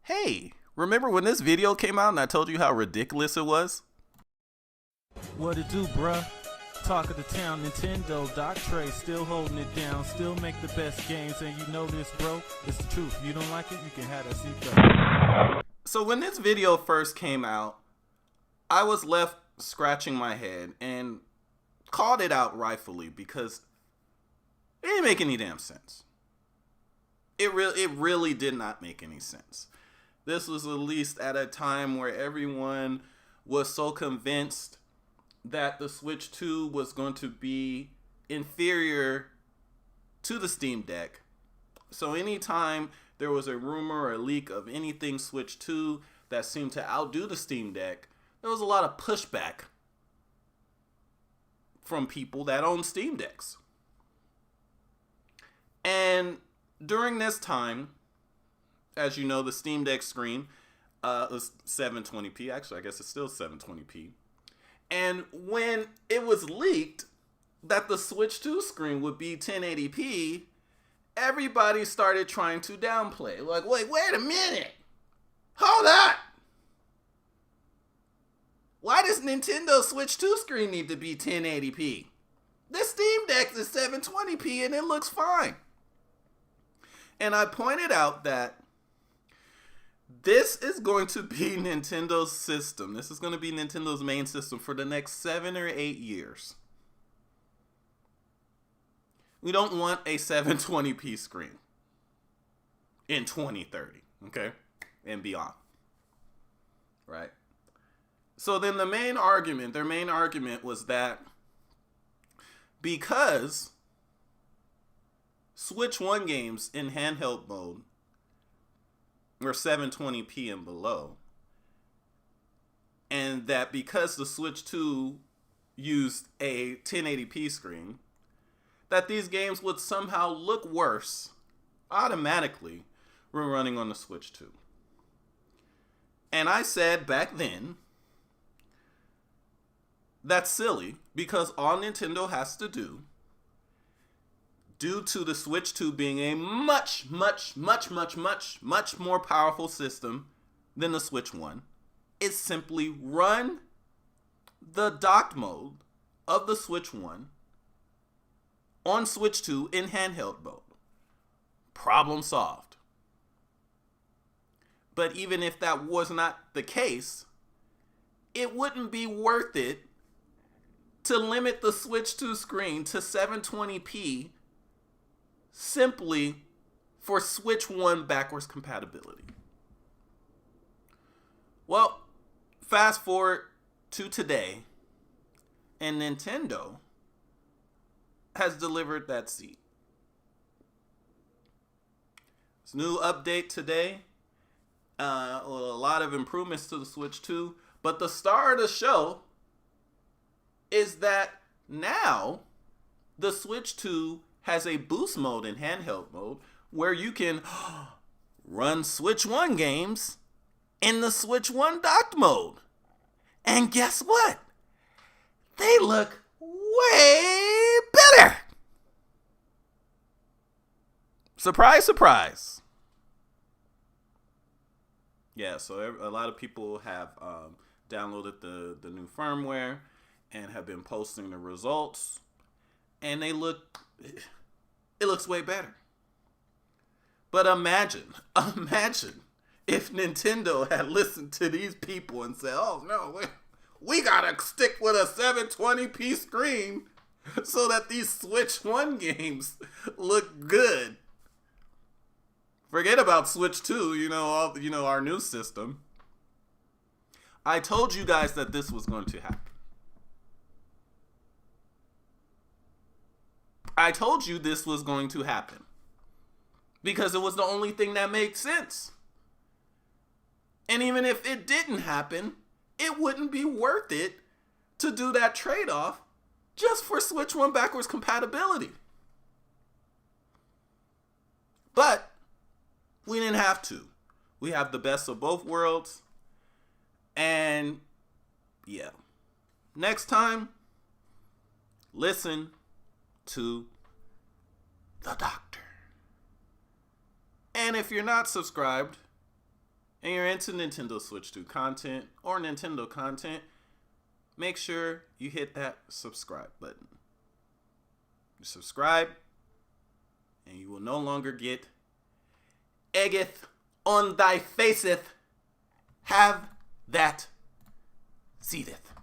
Hey, remember when this video came out and I told you how ridiculous it was? What it do, bruh? Talk of the town, Nintendo, Doc Trey still holding it down, still make the best games, and you know this, bro. It's the truth. If you don't like it, you can have that seatbelt. So when this video first came out, I was left scratching my head and called it out rightfully because it didn't make any damn sense. It really did not make any sense. This was released at a time where everyone was so convinced that the Switch 2 was going to be inferior to the Steam Deck. So anytime there was a rumor or a leak of anything Switch 2 that seemed to outdo the Steam Deck, there was a lot of pushback from people that own Steam Decks. And during this time, as you know, the Steam Deck screen was 720p. Actually, I guess it's still 720p. And when it was leaked that the Switch 2 screen would be 1080p, everybody started trying to downplay. Like, wait a minute. Hold up. Why does Nintendo Switch 2 screen need to be 1080p? The Steam Deck is 720p and it looks fine. And I pointed out that this is going to be Nintendo's system. This is going to be Nintendo's main system for the next 7 or 8 years. We don't want a 720p screen in 2030, okay? And beyond. Right? So then their main argument was that because Switch 1 games in handheld mode were 720p and below, and that because the Switch 2 used a 1080p screen, that these games would somehow look worse automatically when running on the Switch 2. And I said back then, that's silly, because all Nintendo has to do, due to the Switch 2 being a much more powerful system than the Switch 1, is simply run the docked mode of the Switch 1 on Switch 2 in handheld mode. Problem solved. But even if that was not the case, it wouldn't be worth it to limit the Switch 2 screen to 720p simply for Switch 1 backwards compatibility. Well, fast forward to today, and Nintendo has delivered that seat. This new update today, a lot of improvements to the Switch 2, but the star of the show is that now the Switch 2 has a boost mode in handheld mode where you can run Switch 1 games in the Switch 1 docked mode. And guess what? They look way better. Surprise, surprise. Yeah, so a lot of people have downloaded the new firmware and have been posting the results, and it looks way better. But imagine if Nintendo had listened to these people and said, oh no, we gotta stick with a 720p screen so that these Switch 1 games look good. Forget about Switch 2, our new system. I told you guys that this was going to happen. I told you this was going to happen because it was the only thing that made sense. And even if it didn't happen, it wouldn't be worth it to do that trade-off just for Switch 1 backwards compatibility. But we didn't have to. We have the best of both worlds. And yeah, next time, listen to the doctor. And if you're not subscribed and you're into Nintendo Switch 2 content or Nintendo content, make sure you hit that subscribe button. You subscribe, and you will no longer get eggeth on thy faceth. Have that seetheth.